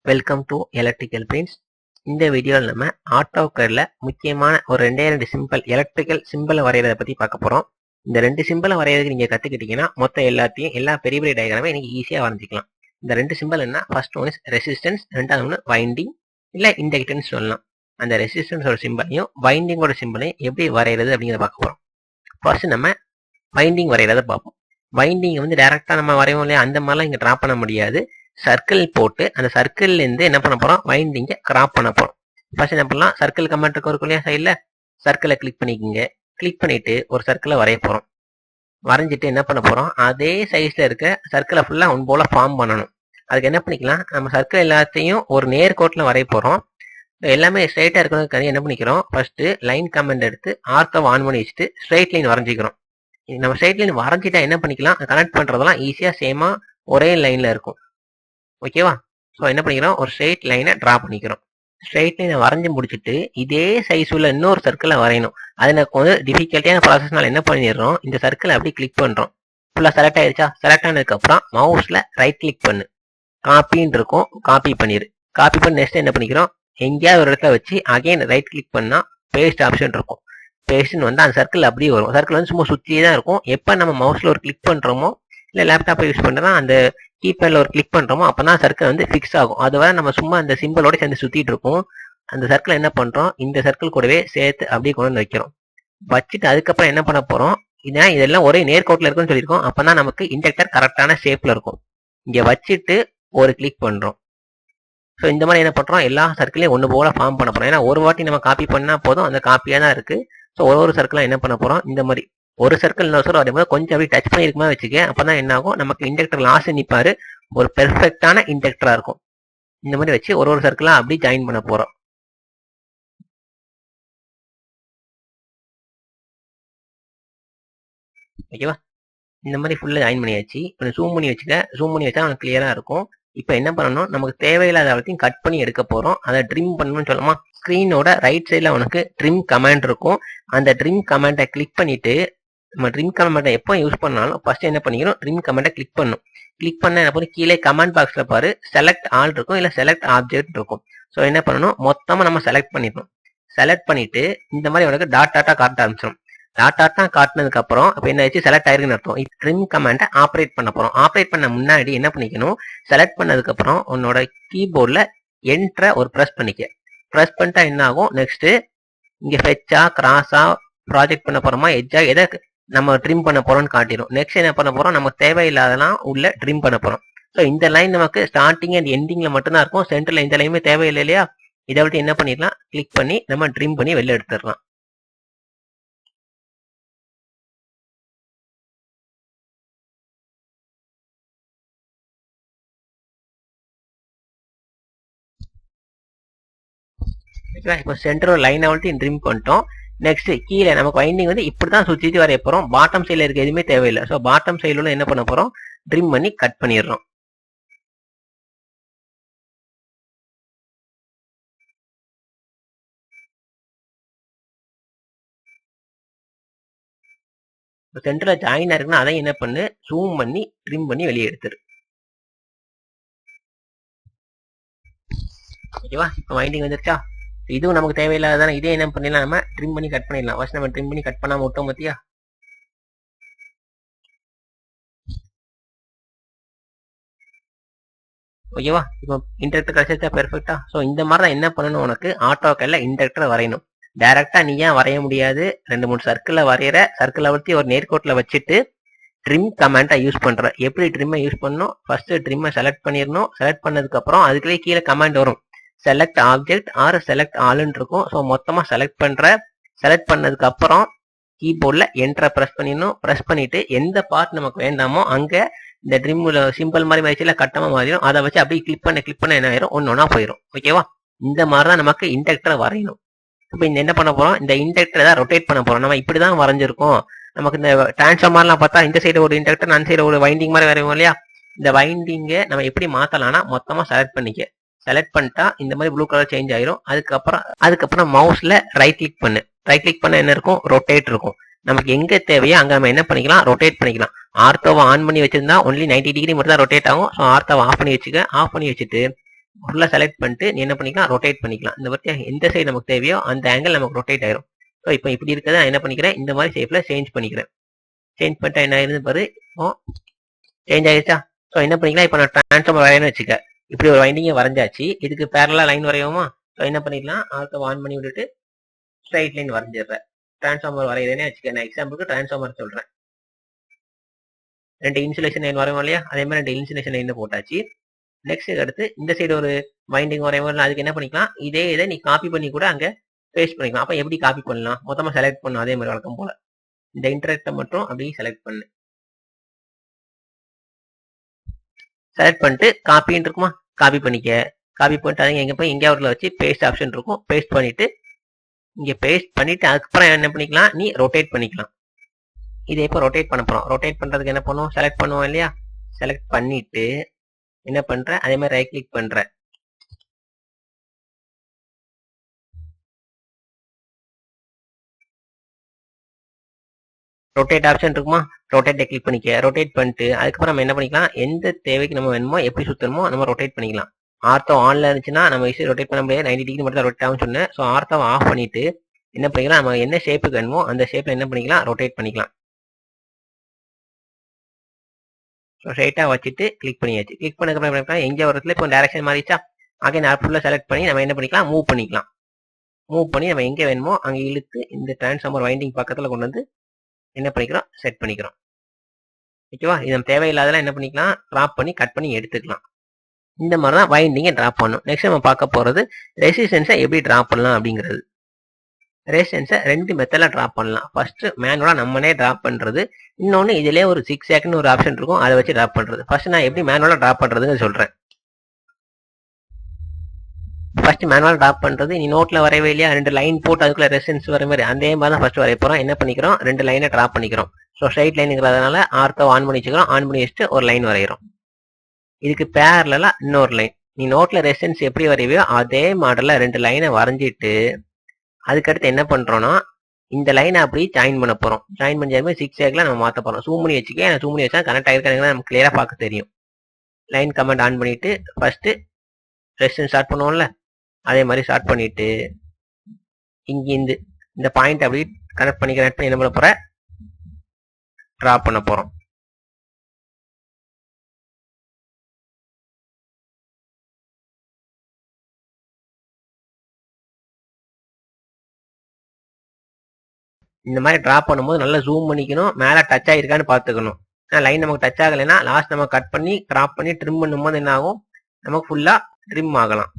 Welcome to electrical Prince. இந்த வீடியோவில் நம்ம ஆட்டோகேட்ல முக்கியமான ஒரு ரெண்டு சிம்பிள் எலக்ட்ரிக்கல் சிம்பிளை வரைகிறத பற்றி பார்க்க போகிறோம். இந்த ரெண்டு சிம்பிளை வரைகிறதுக்கு நீங்கள் கற்றுக்கிட்டீங்கன்னா மொத்தம் எல்லா பெரிய பெரிய டயக்ராமே நீங்கள் ஈஸியாக வரைஞ்சிக்கலாம். இந்த ரெண்டு சிம்பிள் என்ன, ஃபர்ஸ்ட் ஒன் இஸ் ரெசிஸ்டன்ஸ், ரெண்டாவது ஒன்று வைண்டிங் இல்லை இண்டக்டன்ஸ் சொல்லலாம். அந்த ரெசிஸ்டன்ஸோட சிம்பிளையும் வைண்டிங்கோட சிம்பிளையும் எப்படி வரைகிறது அப்படிங்கிறத பார்க்க போகிறோம். ஃபர்ஸ்ட் நம்ம வைண்டிங் வரைகிறத பார்ப்போம். வைண்டிங் வந்து டேரெக்டாக நம்ம வரைவோம் இல்லையா, அந்த மாதிரிலாம் இங்கே ட்ரா பண்ண முடியாது. சர்க்கிள் போட்டு அந்த சர்க்கிள்லேருந்து என்ன பண்ண போகிறோம், வைண்டிங்கை கிராப் பண்ண போகிறோம். ஃபர்ஸ்ட் என்ன பண்ணலாம், சர்க்கிள் கமெண்ட் இருக்கும் இல்லையா சைடில், சர்க்கிளை கிளிக் பண்ணிக்கோங்க. கிளிக் பண்ணிவிட்டு ஒரு சர்க்கிளை வரைய போகிறோம். வரைஞ்சிட்டு என்ன பண்ண போகிறோம், அதே சைஸில் இருக்க சர்க்கிளை ஃபுல்லாக ஒன் போல் ஃபார்ம் பண்ணணும். அதுக்கு என்ன பண்ணிக்கலாம், நம்ம சர்க்கிள் எல்லாத்தையும் ஒரு நேர்கோட்டில் வரைய போகிறோம். எல்லாமே ஸ்ட்ரைட்டாக இருக்கிறதுக்கு என்ன பண்ணிக்கிறோம், ஃபர்ஸ்ட்டு லைன் கமெண்ட் எடுத்து ஆர்த்தவை ஆன் பண்ணி வச்சுட்டு ஸ்ட்ரைட் லைன் வரைஞ்சிக்கிறோம். நம்ம ஸ்ட்ரைட் லைன் வரைஞ்சிட்டா என்ன பண்ணிக்கலாம், கனெக்ட் பண்ணுறதெல்லாம் ஈஸியாக சேமாக ஒரே லைனில் இருக்கும். ஓகேவா? ஸோ என்ன பண்ணிக்கிறோம், ஒரு ஸ்ட்ரெயிட் லைனை ட்ரா பண்ணிக்கிறோம். ஸ்ட்ரெயிட் லைனை வரைஞ்சி முடிச்சுட்டு இதே சைஸ் உள்ள இன்னொரு சர்க்கிளை வரையணும். அது எனக்கு வந்து டிஃபிகல்ட்டியான ப்ராசஸ்னால என்ன பண்ணிடுறோம், இந்த சர்க்கிளை அப்படி கிளிக் பண்ணுறோம். ஃபுல்லாக செலக்ட் ஆயிடுச்சா? செலக்ட் ஆனதுக்கப்புறம் மவுஸில் ரைட் கிளிக் பண்ணு, காப்பின்னு இருக்கும், காப்பி பண்ணிடு. காப்பி பண்ணி நெக்ஸ்ட் என்ன பண்ணிக்கிறோம், எங்கேயாவது ஒரு இடத்துல வச்சு அகைன் ரைட் கிளிக் பண்ணால் பேஸ்ட் ஆப்ஷன் இருக்கும். பேஸ்ட்னு வந்து அந்த சர்க்கிள் அப்படியே வரும். சர்க்கிள் வந்து சும்மா சுற்றியே தான் இருக்கும். எப்போ நம்ம மவுஸில் ஒரு கிளிக் பண்ணுறோமோ இல்லை லேப்டாப்பை யூஸ் பண்ணுறோன்னா அந்த கீபேடில் ஒரு கிளிக் பண்ணுறோமோ அப்போ தான் சர்க்கிள் வந்து ஃபிக்ஸ் ஆகும். அதுவரை நம்ம சும்மா அந்த சிம்பிளோட சேர்ந்து சுற்றிட்டு இருக்கோம். அந்த சர்க்கிள் என்ன பண்ணுறோம், இந்த சர்க்கிள் கூடவே சேர்த்து அப்படியே கொண்டு வந்து வைக்கிறோம். வச்சுட்டு அதுக்கப்புறம் என்ன பண்ண போகிறோம், இதெல்லாம் ஒரே நேர்கோட்டில் இருக்குன்னு சொல்லியிருக்கோம். அப்போ தான் நமக்கு இண்டக்டர் கரெக்டான ஷேப்பில் இருக்கும். இங்கே வச்சுட்டு ஒரு கிளிக் பண்ணுறோம். ஸோ இந்த மாதிரி என்ன பண்ணுறோம், எல்லா சர்க்கிளையும் ஒன்று போல ஃபார்ம் பண்ண போகிறோம். ஏன்னா ஒரு வாட்டி நம்ம காப்பி பண்ணால் போதும், அந்த காப்பியாக தான் இருக்குது. ஸோ ஒரு சர்க்கிளாக என்ன பண்ண போகிறோம், இந்த மாதிரி ஒரு சர்க்கிள் இன்னொரு சர்க்கிள் வரும்போது கொஞ்சம் அப்படி டச் பண்ணி இருக்குமா வச்சுக்க. அப்பதான் என்ன ஆகும், நமக்கு இண்டக்டர் லாஸ்ட் நிற்பாரு, ஒரு பெர்ஃபெக்டான இண்டக்டரா இருக்கும். இந்த மாதிரி வச்சு ஒரு சர்க்கிளா அப்படி ஜாயின் பண்ண போறோம். ஓகேவா? இந்த மாதிரி ஃபுல்லா ஜாயின் பண்ணியாச்சு. இப்போ ஜூம் பண்ணி வச்சுக்க. ஜூம் பண்ணி வச்சா நமக்கு கிளியரா இருக்கும். இப்போ என்ன பண்ணணும், நமக்கு தேவையில்லாத எல்லாத்தையும் கட் பண்ணி எடுக்க போறோம். அதை ட்ரிம் பண்ணணும்னு சொல்லலாமா. ஸ்கிரீனோட ரைட் சைட்ல உனக்கு ட்ரிம் கமாண்ட் இருக்கும். அந்த ட்ரிம் கமாண்டை கிளிக் பண்ணிட்டு நம்ம ட்ரிம் கமெண்டை எப்போ யூஸ் பண்ணாலும் ஃபர்ஸ்ட் என்ன பண்ணிக்கிறோம், ட்ரிம் கமெண்டை கிளிக் பண்ணும். கிளிக் பண்ண என்ன பண்ணி கீழே கமெண்ட் பாக்ஸில் பாரு, செலக்ட் ஆல் இருக்கும், இல்லை செலக்ட் ஆப்ஜெக்ட் இருக்கும். ஸோ என்ன பண்ணணும், மொத்தமாக நம்ம செலக்ட் பண்ணிடணும். செலக்ட் பண்ணிட்டு இந்த மாதிரி உனக்கு டாட்டா காட்ட ஆரம்பிச்சிடும். டாட்டா காட்டினதுக்கு அப்புறம் இப்போ என்ன ஆச்சு, செலக்ட் ஆயிருக்குன்னு அர்த்தம். இப்போ ட்ரிம் கமெண்டை ஆப்ரேட் பண்ண போகிறோம். ஆப்ரேட் பண்ண முன்னாடி என்ன பண்ணிக்கணும், செலக்ட் பண்ணதுக்கு அப்புறம் உன்னோட கீபோர்டில் என்ட்ரை ஒரு ப்ரெஸ் பண்ணிக்க. ப்ரெஸ் பண்ணிட்டா என்ன ஆகும், நெக்ஸ்ட் இங்கே ஃபெச்சா கிராஸா ப்ராஜெக்ட் பண்ண போறோமா, எட்ஜா, எதை நம்ம ட்ரிம் பண்ண போறோம்னு காட்டிடும். நெக்ஸ்ட் என்ன பண்ண போறோம், நமக்கு தேவையில்லாதெல்லாம் உள்ள ட்ரிம் பண்ண போறோம். ஸோ இந்த லைன் நமக்கு ஸ்டார்டிங் அண்ட் எண்டிங்ல மட்டும்தான் இருக்கும். சென்டர்ல இந்த லைனுமே தேவையில்லை இல்லையா. இதை விட்டு என்ன பண்ணிடலாம், கிளிக் பண்ணி நம்ம ட்ரிம் பண்ணி வெளில எடுத்துடலாம். இப்போ சென்டர் லைன் ஆல்ட்டி ட்ரிம் பண்ணிட்டோம். நெக்ஸ்ட் கீழே நமக்கு வைண்டிங் வந்து இப்படிதான் சுற்றி வரைய போறோம். பாட்டம் சைட்ல இருக்க எதுவுமே தேவையில்லை. ஸோ பாட்டம் சைட்ல உள்ள என்ன பண்ண போறோம், ட்ரிம் பண்ணி கட் பண்ணிடுறோம். சென்டர்ல ஜாயின் ஆயிருக்குன்னா அதை என்ன பண்ணு, ஜூம் பண்ணி ட்ரிம் பண்ணி வெளியே எடுத்துரு. ஓகேவா? இப்போ வைண்டிங் வந்துருச்சா. இதுவும் நமக்கு தேவையில்லாதானே. இதே என்ன பண்ணிடலாம், நம்ம ட்ரிம் பண்ணி கட் பண்ணிடலாம். ஃபர்ஸ்ட் நம்ம ட்ரிம் பண்ணி கட் பண்ணாம விட்டோம் பத்தியா. ஓகேவா? இப்போ இண்டக்டர் கிடைச்சா பெர்ஃபெக்டா. ஸோ இந்த மாதிரி தான் என்ன பண்ணணும், உனக்கு ஆட்டோகேட்ல இண்டக்டரை வரையணும். டைரக்டா நீ ஏன் வரைய முடியாது, 2-3 சர்க்கிளை வரைகிற, சர்க்கிளை வச்சு ஒரு நேர்கோட்டில் வச்சுட்டு ட்ரிம் கமெண்டை யூஸ் பண்ற. எப்படி ட்ரிம்மை யூஸ் பண்ணணும், ஃபர்ஸ்ட் ட்ரிம்மை செலக்ட் பண்ணிடணும். செலக்ட் பண்ணதுக்கு அப்புறம் அதுக்குள்ளே கீழே கமெண்ட் வரும், செலக்ட் ஆப்ஜெக்ட் ஆர் செலக்ட் ஆல்னு இருக்கும். ஸோ மொத்தமாக செலக்ட் பண்ற. செலக்ட் பண்ணதுக்கு அப்புறம் கீபோர்டில் என்ட்ரை ப்ரெஸ் பண்ணிடணும். ப்ரெஸ் பண்ணிட்டு எந்த பார்ட் நமக்கு வேண்டாமோ அங்கே இந்த ட்ரிம்ல சிம்பிள் மாதிரி வச்சுல கட்டமாக மாறிடும். அதை வச்சு அப்படியே கிளிக் பண்ண என்ன ஆயிரும், ஒன்னொன்னா போயிடும். ஓகேவா? இந்த மாதிரி தான் நமக்கு இண்டக்டரை வரையணும். இப்போ இந்த என்ன பண்ண போறோம், இந்த இண்டக்டரை தான் ரொட்டேட் பண்ண போறோம். நம்ம இப்படிதான் வரைஞ்சிருக்கோம். நமக்கு இந்த டிரான்ஸ்ஃபார்மர்லாம் பார்த்தா இந்த சைடு ஒரு இண்டக்டர், அந்த சைடு ஒரு வைண்டிங் மாதிரி வரைவோம் இல்லையா. இந்த வைண்டிங்கை நம்ம எப்படி மாத்தலாம்னா, மொத்தமா செலக்ட் பண்ணிக்க. செலக்ட் பண்ணிட்டா இந்த மாதிரி ப்ளூ கலர் சேஞ்ச் ஆயிரும். அதுக்கப்புறம் மவுஸ்ல ரைட் கிளிக் பண்ணு. ரைட் கிளிக் பண்ண என்ன இருக்கும், ரொட்டேட் இருக்கும். நமக்கு எங்க தேவையோ அங்க நம்ம என்ன பண்ணிக்கலாம், ரொட்டேட் பண்ணிக்கலாம். ஆர்த்தோவை ஆன் பண்ணி வச்சிருந்தா ஒன்லி 90 டிகிரி மட்டும் தான் ரொட்டேட் ஆகும். ஸோ ஆர்த்தோவை ஆஃப் பண்ணி வச்சுக்க. ஆஃப் பண்ணி வச்சுட்டு ஃபுல்லா செலக்ட் பண்ணிட்டு நீ என்ன பண்ணிக்கலாம், ரொட்டேட் பண்ணிக்கலாம். இந்த பத்தி எந்த சைடு நமக்கு தேவையோ அந்த ஆங்கிள் நமக்கு ரொட்டேட் ஆயிரும். ஸோ இப்போ இப்படி இருக்கிறத நான் என்ன பண்ணிக்கிறேன், இந்த மாதிரி ஷேப்ல சேஞ்ச் பண்ணிக்கிறேன். சேஞ்ச் பண்ணிட்டா என்ன ஆயிருந்து பாரு, இப்போ சேஞ்ச் ஆயிடுச்சா. ஸோ என்ன பண்ணிக்கலாம், இப்போ நான் டிரான்ஸ்ஃபார்மர் வரையணும்னு வச்சுக்க, இப்படி ஒரு வைண்டிங்கை வரைஞ்சாச்சு. இதுக்கு பேரலா லைன் வரையுமா. ஸோ என்ன பண்ணிக்கலாம், ஆர்த்தோ ஆன் பண்ணி விட்டுட்டு ஸ்ட்ரைட் லைன் வரைஞ்சிடுறேன். டிரான்ஸ்ஃபார்மர் வரைகிறேன்னு வச்சுக்க, நான் எக்ஸாம்பிளுக்கு டிரான்ஸ்ஃபார்மர் சொல்றேன். 2 இன்சுலேஷன் லைன் வரையும் இல்லையா, அதே மாதிரி 2 இன்சுலேஷன் லைன் போட்டாச்சு. நெக்ஸ்ட் அடுத்து இந்த சைடு ஒரு வைண்டிங் வரையும், அதுக்கு என்ன பண்ணிக்கலாம், இதே இதை நீ காப்பி பண்ணி கூட அங்க பேஸ்ட் பண்ணிக்கலாம். அப்ப எப்படி காப்பி பண்ணலாம், மொத்தமா செலக்ட் பண்ணும் அதே மாதிரி வழக்கம் போல இந்த இன்டர்நெட்டை மட்டும் அப்படியே செலக்ட் பண்ணு. செலக்ட் பண்ணிட்டு காப்பின்னு இருக்குமா, காப்பி பண்ணிக்க. காப்பி பண்ணிட்டு அதை எங்க போய் எங்கேயாவது வச்சு பேஸ்ட் ஆப்ஷன் இருக்கும், பேஸ்ட் பண்ணிட்டு இங்க பேஸ்ட் பண்ணிட்டு அதுக்கப்புறம் என்ன பண்ணிக்கலாம், நீ ரொட்டேட் பண்ணிக்கலாம். இதை இப்போ ரொட்டேட் பண்ண போறோம். ரொட்டேட் பண்றதுக்கு என்ன பண்ணுவோம், செலக்ட் பண்ணுவோம் இல்லையா, செலக்ட் பண்ணிட்டு என்ன பண்ற, அதே மாதிரி ரைட் கிளிக் பண்ற, ரொட்டேட் ஆப்ஷன் இருக்குமா, ரொட்டேட்டை கிளிக் பண்ணிக்க. ரொட்டேட் பண்ணிட்டு அதுக்கப்புறம் நம்ம என்ன பண்ணிக்கலாம், எந்த தேவைக்கு நம்ம வேணுமோ எப்படி சுத்தணுமோ நம்ம ரொட்டேட் பண்ணிக்கலாம். ஆர்த்தோ ஆன்ல இருந்துச்சுன்னா நம்ம ஈஸியாக ரொட்டேட் பண்ண முடியாது, 90 டிகிரி மட்டும் தான் ரொட்டேட் ஆகும்னு சொன்னேன். ஸோ ஆர்த்தோவை ஆஃப் பண்ணிட்டு என்ன பண்ணிக்கலாம், நம்ம என்ன ஷேப்புக்கு வேணுமோ அந்த ஷேப்ல என்ன பண்ணிக்கலாம், ரொட்டேட் பண்ணிக்கலாம். ஸோ ஸ்ட்ரைட்டாக வச்சுட்டு கிளிக் பண்ணியாச்சு. கிளிக் பண்ணதுக்கப்புறம் எங்கே வரத்துல இப்போ டேரக்ஷன் மாறிச்சா, அகைன் ஃபுல்லாக செலக்ட் பண்ணி நம்ம என்ன பண்ணிக்கலாம், மூவ் பண்ணிக்கலாம். மூவ் பண்ணி நம்ம எங்கே வேணுமோ அங்கே இழுத்து இந்த டிரான்ஸ்ஃபார்மர் வைண்டிங் பக்கத்தில் கொண்டு வந்து என்ன பண்ணிக்கிறோம், செட் பண்ணிக்கிறோம். ஓகேவா, இது நம்ம தேவையில்லாதெல்லாம் என்ன பண்ணிக்கலாம், ட்ராப் பண்ணி கட் பண்ணி எடுத்துக்கலாம். இந்த மாதிரி தான் வைண்டிங்கை ட்ராப் பண்ணணும். நெக்ஸ்ட் நம்ம பார்க்க போகிறது ரெசிஸ்டன்ஸை எப்படி ட்ராப் பண்ணலாம் அப்படிங்கிறது. ரெசிஸ்டன்ஸை 2 மெத்தடில் ட்ராப் பண்ணலாம். ஃபர்ஸ்ட் மேனுவலாக நம்மனே ட்ராப் பண்ணுறது, இன்னொன்று இதிலே ஒரு 6 ஆக்னு ஒரு ஆப்ஷன் இருக்கும், அதை வச்சு ட்ராப் பண்ணுறது. ஃபர்ஸ்ட் நான் எப்படி மேனுவலாக ட்ராப் பண்ணுறதுன்னு சொல்கிறேன். ஃபர்ஸ்ட் மேனுவல் ட்ராப் பண்ணுறது, நீ நோட்டில் வரையவே இல்லையா, 2 லைன் போட்டு அதுக்குள்ள ரெசிஸ்டன்ஸ் வர மாதிரி அதே மாதிரி தான் ஃபர்ஸ்ட் வரைய போகிறோம். என்ன பண்ணிக்கிறோம், 2 லைனை ட்ராப் பண்ணிக்கிறோம். ஸோ ஸ்ட்ரைட் லைனுங்கிறதுனால ஆர்த்தோ ஆன் பண்ணி வச்சுக்கிறோம். ஆன் பண்ணி வச்சுட்டு ஒரு லைன் வரைகிறோம். இதுக்கு பேரலா இன்னொரு லைன், நீ நோட்ல ரெசிஸ்டன்ஸ் எப்படி வரைவியோ அதே மாடல்ல 2 லைனை வரைஞ்சிட்டு அதுக்கடுத்து என்ன பண்றோம்னா இந்த லைனை அப்படியே ஜாயின் பண்ண போறோம். ஜாயின் பண்ணி 6 ஆக்ல நம்ம மாற்ற போறோம். ஜூம் பண்ணி வச்சுக்க, ஜூம் பண்ணி வச்சா கனெக்ட் ஆகிருக்காங்க நமக்கு கிளியரா பார்க்க தெரியும். லைன் கமெண்ட் ஆன் பண்ணிட்டு ஃபர்ஸ்ட் ரெசிஸ்டன்ஸ் ஸ்டார்ட் பண்ணுவோம்ல, அதே மாதிரி ஸ்டார்ட் பண்ணிட்டு இங்க இந்த பாயிண்ட் அப்படியே கனெக்ட் பண்ணி என்ன பண்ண போற, டிராப் பண்ண போறோம். இந்த மாதிரி டிராப் பண்ணும்போது நல்லா ஜூம் பண்ணிக்கணும், மேல டச் ஆயிருக்கான்னு பாத்துக்கணும். லைன் நமக்கு டச் ஆகலைன்னா லாஸ்ட் நம்ம கட் பண்ணி கிராப் பண்ணி ட்ரிம் பண்ணும்போது என்ன ஆகும், நமக்கு ஃபுல்லா ட்ரிம் ஆகலாம்.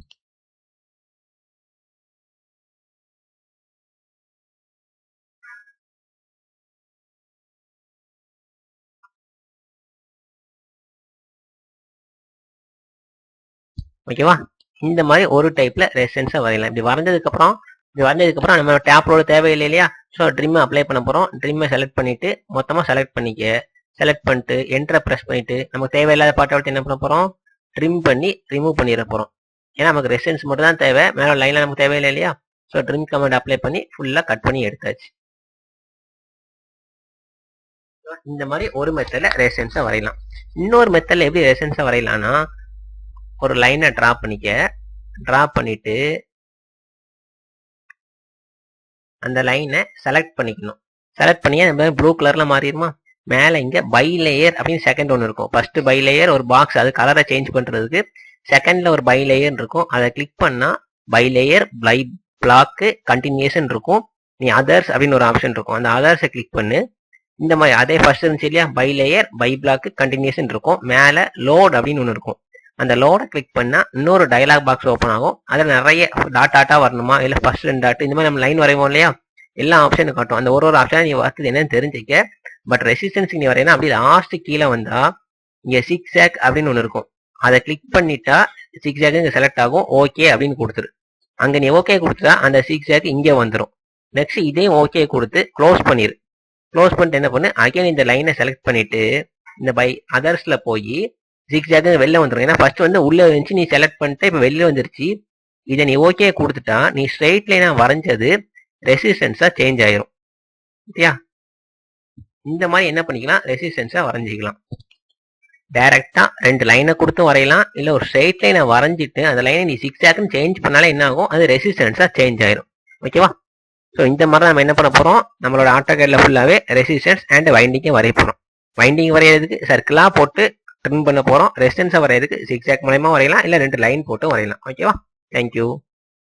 ஓகேவா, இந்த மாதிரி ஒரு டைப்ல ரெசிஸ்டன்ஸை வரையலாம். இப்படி வரைஞ்சதுக்கு அப்புறம் நம்ம டேப் ரோடு தேவையில்லை இல்லையா, ஸோ ட்ரிம் அப்ளை பண்ண போறோம். ட்ரிம்மை செலக்ட் பண்ணிட்டு மொத்தமா செலக்ட் பண்ணிக்க. செலக்ட் பண்ணிட்டு என்டரை பிரஸ் பண்ணிட்டு நமக்கு தேவையில்லாத பாட்டை விட்டு என்ன பண்ண போறோம், ட்ரிம் பண்ணி ரிமூவ் பண்ணிட போறோம். ஏன்னா நமக்கு ரெசிஸ்டன்ஸ் மட்டும் தான் தேவை, மேல லைன்ல நமக்கு தேவையில்லை இல்லையா. ஸோ ட்ரிம் கமெண்ட் அப்ளை பண்ணி ஃபுல்லா கட் பண்ணி எடுத்தாச்சு. இந்த மாதிரி ஒரு மெத்தட்ல ரெசிஸ்டன்ஸை வரையலாம். இன்னொரு மெத்தட்ல எப்படி ரெசிஸ்டன்ஸை வரையலாம்னா, ஒரு லைனை டிராப் பண்ணிக்க. டிராப் பண்ணிட்டு அந்த லைனை செலக்ட் பண்ணிக்கணும். செலக்ட் பண்ணி நம்ம ப்ளூ கலர்ல மாறிடுமா. மேல இங்க பை லேயர் அப்படின்னு செகண்ட் ஒன்று இருக்கும். ஃபர்ஸ்ட் பை லேயர் ஒரு பாக்ஸ், அது கலரை சேஞ்ச் பண்றதுக்கு. செகண்ட்ல ஒரு பை லேயர் இருக்கும், அதை கிளிக் பண்ணா by layer by block continuation இருக்கும். நீ அதர்ஸ் அப்படின்னு ஒரு ஆப்ஷன் இருக்கும், அந்த அதர்ஸை கிளிக் பண்ணு. இந்த மாதிரி அதே ஃபர்ஸ்ட் இருந்துச்சு இல்லையா, by layer by block continuation இருக்கும். மேல லோட் அப்படின்னு ஒன்று இருக்கும், அந்த லோடை கிளிக் பண்ணா இன்னொரு டயலாக் பாக்ஸ் ஓப்பன் ஆகும். அதில் நிறைய டாட்டா வரணுமா இல்லை ஃபர்ஸ்ட் 2 டாட் இந்த மாதிரி நம்ம லைன் வரைவோம் இல்லையா, எல்லா ஆப்ஷனும் காட்டும். அந்த ஒரு ஆப்ஷன் நீ வர்றது என்னன்னு தெரிஞ்சுக்க. பட் ரெசிஸ்டன்ஸ் நீ வரையினா அப்படி லாஸ்ட் கீழே வந்தா இங்க 6 ஆக் அப்படின்னு ஒன்று இருக்கும், அதை கிளிக் பண்ணிட்டா 6 ஆக் இங்க செலக்ட் ஆகும். ஓகே அப்படின்னு கொடுத்துரு. அங்க நீ ஓகே கொடுத்துட்டா அந்த 6 ஆக் இங்கே வந்துடும். நெக்ஸ்ட் இதையும் ஓகே கொடுத்து க்ளோஸ் பண்ணிரு. க்ளோஸ் பண்ணிட்டு என்ன பண்ணு, அகைன் இந்த லைனை செலக்ட் பண்ணிட்டு இந்த பை அதர்ஸ்ல போய் 6 ஆக் வெளில வந்துடும். ஏன்னா ஃபர்ஸ்ட் உள்ள இருந்துச்சு, நீ செலக்ட் பண்ணிட்டு இப்ப வெளில வந்துருச்சு. இதை நீ ஓகே கொடுத்துட்டா நீ ஸ்ட்ரெயிட் லைனா வரைஞ்சது ரெசிஸ்டன்ஸா சேஞ்ச் ஆயிரும். ஓகேயா, இந்த மாதிரி என்ன பண்ணிக்கலாம், ரெசிஸ்டன்ஸா வரைஞ்சிக்கலாம். டைரக்டா 2 லைனை கொடுத்து வரையலாம், இல்ல ஒரு ஸ்ட்ரெயிட் லைனை வரைஞ்சிட்டு அந்த லைனை நீ சிக்ஸாக்னு சேஞ்ச் பண்ணாலே என்ன ஆகும், அது ரெசிஸ்டன்ஸா சேஞ்ச் ஆயிரும். ஓகேவா? ஸோ இந்த மாதிரி நம்ம என்ன பண்ண போறோம், நம்மளோட ஆட்டோகேட்ல ஃபுல்லாவே ரெசிஸ்டன்ஸ் அண்ட் வைண்டிங்கை வரைய போறோம். வைண்டிங் வரைகிறதுக்கு சர்க்கிளா போட்டு ட்ரிம் பண்ண போறோம். ரெசிஸ்டன்ஸை வரைகிறதுக்கு சிக்ஸாக் மூலமா வரையலாம், இல்ல 2 லைன் போட்டு வரையலாம். ஓகேவா? தேங்க்யூ.